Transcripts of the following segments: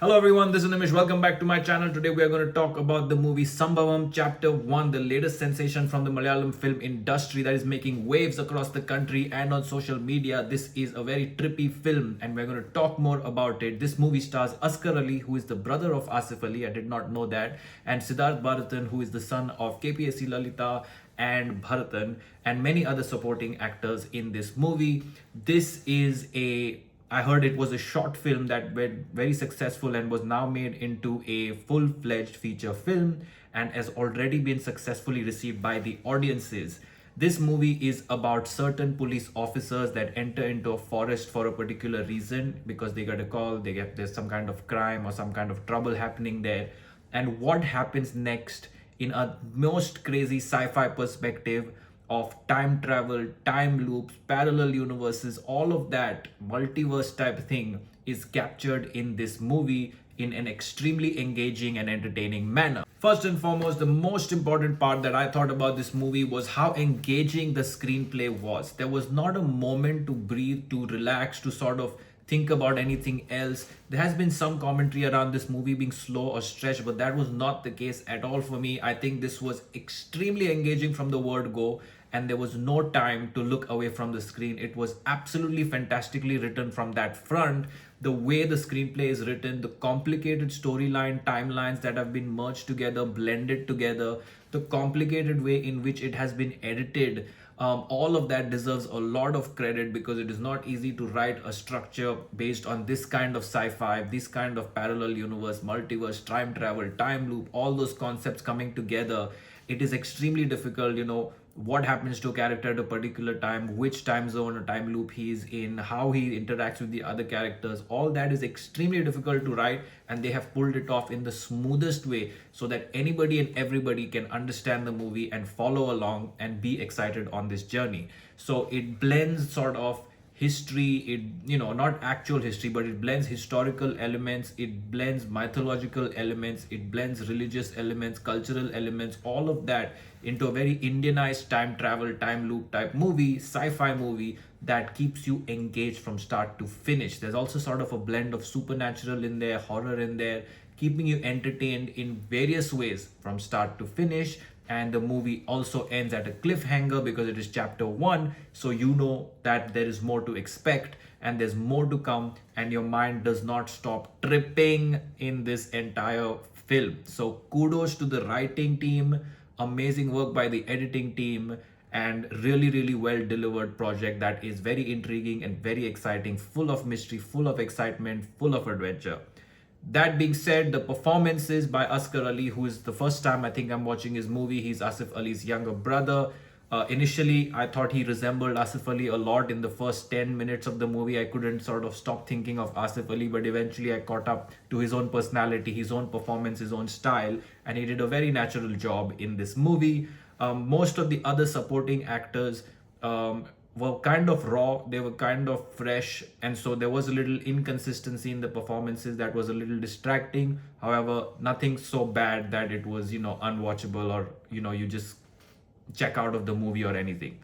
Hello everyone, this is Nimish. Welcome back to my channel. Today we are going to talk about the movie Sambhavam Chapter 1, the latest sensation from the Malayalam film industry that is making waves across the country and on social media. This is a very trippy film and we're going to talk more about it. This movie stars Asghar Ali, who is the brother of Asif Ali, I did not know that, and Siddharth Bharatan, who is the son of KPSC Lalita and Bharatan, and many other supporting actors in this movie. I heard it was a short film that went very successful and was now made into a full-fledged feature film and has already been successfully received by the audiences. This movie is about certain police officers that enter into a forest for a particular reason because they get a call, there's some kind of crime or some kind of trouble happening there. And what happens next in a most crazy sci-fi perspective of time travel, time loops, parallel universes, all of that multiverse type thing is captured in this movie in an extremely engaging and entertaining manner. First and foremost, the most important part that I thought about this movie was how engaging the screenplay was. There was not a moment to breathe, to relax, to sort of think about anything else. There has been some commentary around this movie being slow or stretched, but that was not the case at all for me. I think this was extremely engaging from the word go, and there was no time to look away from the screen. It was absolutely fantastically written from that front. The way the screenplay is written, the complicated storyline, timelines that have been merged together, blended together, the complicated way in which it has been edited, all of that deserves a lot of credit because it is not easy to write a structure based on this kind of sci-fi, this kind of parallel universe, multiverse, time travel, time loop, all those concepts coming together. It is extremely difficult, what happens to a character at a particular time, which time zone or time loop he is in, how he interacts with the other characters. All that is extremely difficult to write, and they have pulled it off in the smoothest way so that anybody and everybody can understand the movie and follow along and be excited on this journey. So it blends sort of history, not actual history, but it blends historical elements, it blends mythological elements, it blends religious elements, cultural elements, all of that into a very Indianized time travel, time loop type movie, sci-fi movie that keeps you engaged from start to finish. There's also sort of a blend of supernatural in there, horror in there, keeping you entertained in various ways from start to finish. And the movie also ends at a cliffhanger because it is chapter 1, so you know that there is more to expect and there's more to come, and your mind does not stop tripping in this entire film. So kudos to the writing team, amazing work by the editing team, and really well delivered project that is very intriguing and very exciting, full of mystery, full of excitement, full of adventure. That being said, the performances by Asghar Ali, who is the first time I think I'm watching his movie, he's Asif Ali's younger brother. Initially, I thought he resembled Asif Ali a lot in the first 10 minutes of the movie. I couldn't sort of stop thinking of Asif Ali, but eventually I caught up to his own personality, his own performance, his own style, and he did a very natural job in this movie. Most of the other supporting actors were kind of raw, they were kind of fresh, and so there was a little inconsistency in the performances that was a little distracting. However, nothing so bad that it was, unwatchable, or, you just check out of the movie or anything.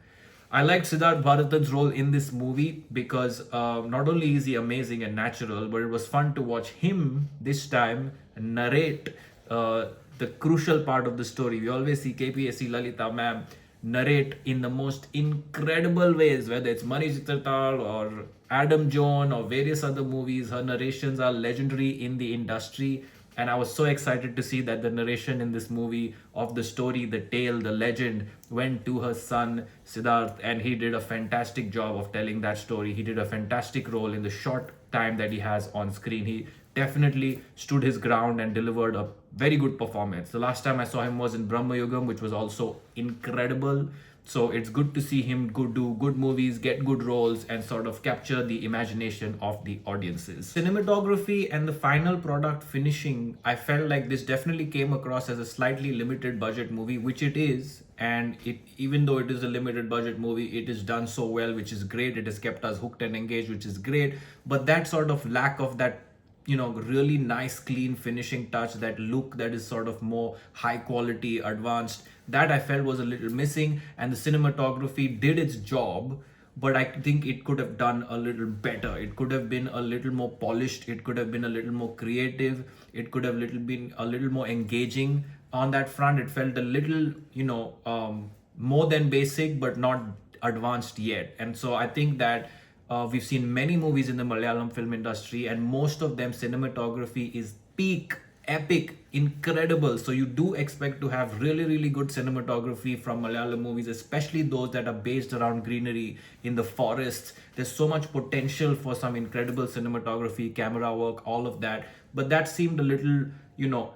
I liked Siddharth Bharatan's role in this movie because not only is he amazing and natural, but it was fun to watch him this time narrate the crucial part of the story. We always see KPSC Lalita ma'am narrate in the most incredible ways, whether it's Mani Chitratal or Adam Joan or various other movies. Her narrations are legendary in the industry, and I was so excited to see that the narration in this movie of the story, the tale, the legend went to her son Siddharth, and he did a fantastic job of telling that story. He did a fantastic role in the short time that he has on screen. He definitely stood his ground and delivered a very good performance. The last time I saw him was in Brahma Yugam, which was also incredible. So it's good to see him do good movies, get good roles, and sort of capture the imagination of the audiences. Cinematography and the final product finishing, I felt like this definitely came across as a slightly limited budget movie, which it is. And even though it is a limited budget movie, it is done so well, which is great. It has kept us hooked and engaged, which is great. But that sort of lack of that really nice clean finishing touch, that look that is sort of more high quality, advanced, that I felt was a little missing. And the cinematography did its job, but I think it could have done a little better. It could have been a little more polished. It could have been a little more creative. It could have been a little more engaging on that front. It felt a little, more than basic, but not advanced yet. And so I think that we've seen many movies in the Malayalam film industry, and most of them cinematography is peak, epic, incredible. So you do expect to have really, really good cinematography from Malayalam movies, especially those that are based around greenery in the forests. There's so much potential for some incredible cinematography, camera work, all of that. But that seemed a little,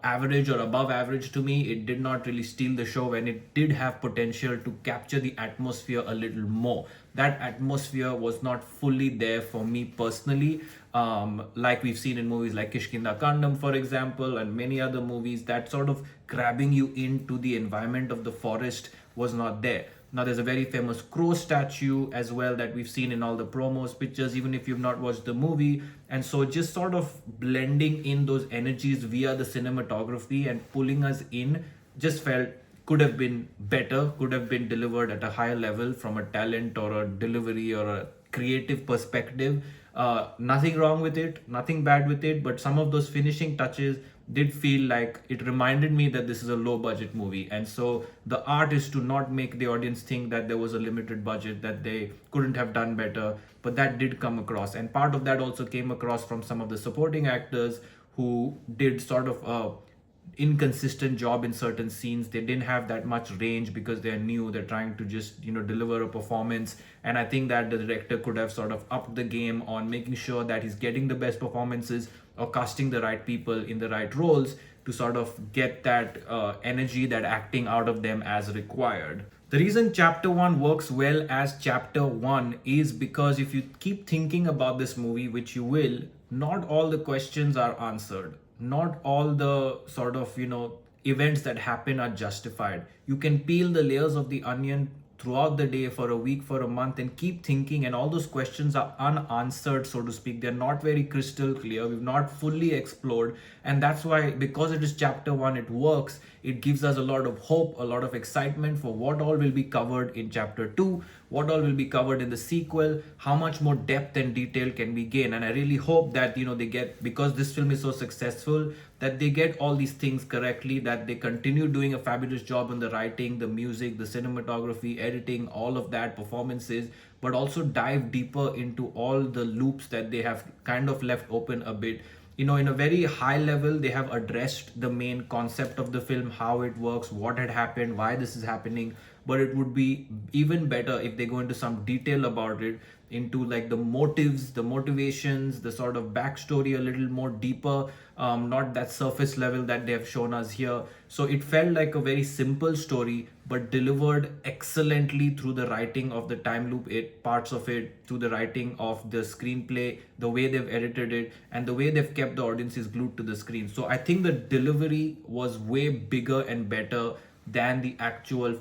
average or above average to me. It did not really steal the show when it did have potential to capture the atmosphere a little more. That atmosphere was not fully there for me personally. Like we've seen in movies like Kishkinda Kandam, for example, and many other movies, that sort of grabbing you into the environment of the forest was not there. Now, there's a very famous crow statue as well that we've seen in all the promos, pictures, even if you've not watched the movie. And so, just sort of blending in those energies via the cinematography and pulling us in just felt could have been better, could have been delivered at a higher level from a talent or a delivery or a creative perspective. Nothing wrong with it, nothing bad with it, but some of those finishing touches did feel like it reminded me that this is a low budget movie. And so the art is to not make the audience think that there was a limited budget, that they couldn't have done better, but that did come across. And part of that also came across from some of the supporting actors who did sort of a inconsistent job in certain scenes. They didn't have that much range because they're new, they're trying to just deliver a performance. And I think that the director could have sort of upped the game on making sure that he's getting the best performances or casting the right people in the right roles to sort of get that energy, that acting out of them as required. The reason chapter 1 works well as chapter 1 is because if you keep thinking about this movie, which you will, not all the questions are answered. Not all the sort of, events that happen are justified. You can peel the layers of the onion throughout the day, for a week, for a month, and keep thinking, and all those questions are unanswered, so to speak. They're not very crystal clear. We've not fully explored, and that's why, because it is chapter 1, it works. It gives us a lot of hope, a lot of excitement for what all will be covered in chapter 2, what all will be covered in the sequel, how much more depth and detail can we gain. And I really hope that they get, because this film is so successful, that they get all these things correctly, that they continue doing a fabulous job on the writing, the music, the cinematography, editing, all of that, performances, but also dive deeper into all the loops that they have kind of left open a bit. In a very high level, they have addressed the main concept of the film, how it works, what had happened, why this is happening. But it would be even better if they go into some detail about it, into like the motives, the motivations, the sort of backstory a little more deeper, not that surface level that they have shown us here. So it felt like a very simple story, but delivered excellently through the writing of the time loop, parts of it, through the writing of the screenplay, the way they've edited it, and the way they've kept the audiences glued to the screen. So I think the delivery was way bigger and better than the actual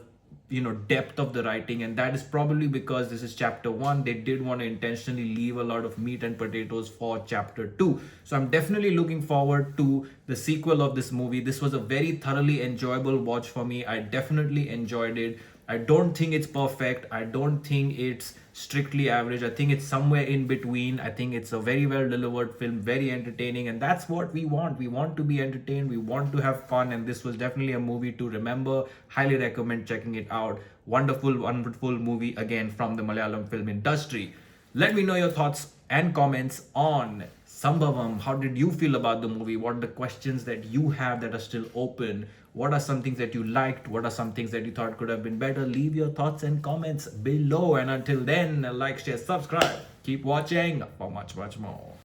depth of the writing. And that is probably because this is chapter 1. They did want to intentionally leave a lot of meat and potatoes for chapter 2. So I'm definitely looking forward to the sequel of this movie. This was a very thoroughly enjoyable watch for me. I definitely enjoyed it. I don't think it's perfect. I don't think it's strictly average. I think it's somewhere in between. I think it's a very well delivered film, very entertaining, and that's what we want. We want to be entertained, we want to have fun, and this was definitely a movie to remember. Highly recommend checking it out. Wonderful, wonderful movie again from the Malayalam film industry. Let me know your thoughts and comments on Sambhavam. How did you feel about the movie? What are the questions that you have that are still open? What are some things that you liked? What are some things that you thought could have been better? Leave your thoughts and comments below. And until then, like, share, subscribe. Keep watching for much, much more.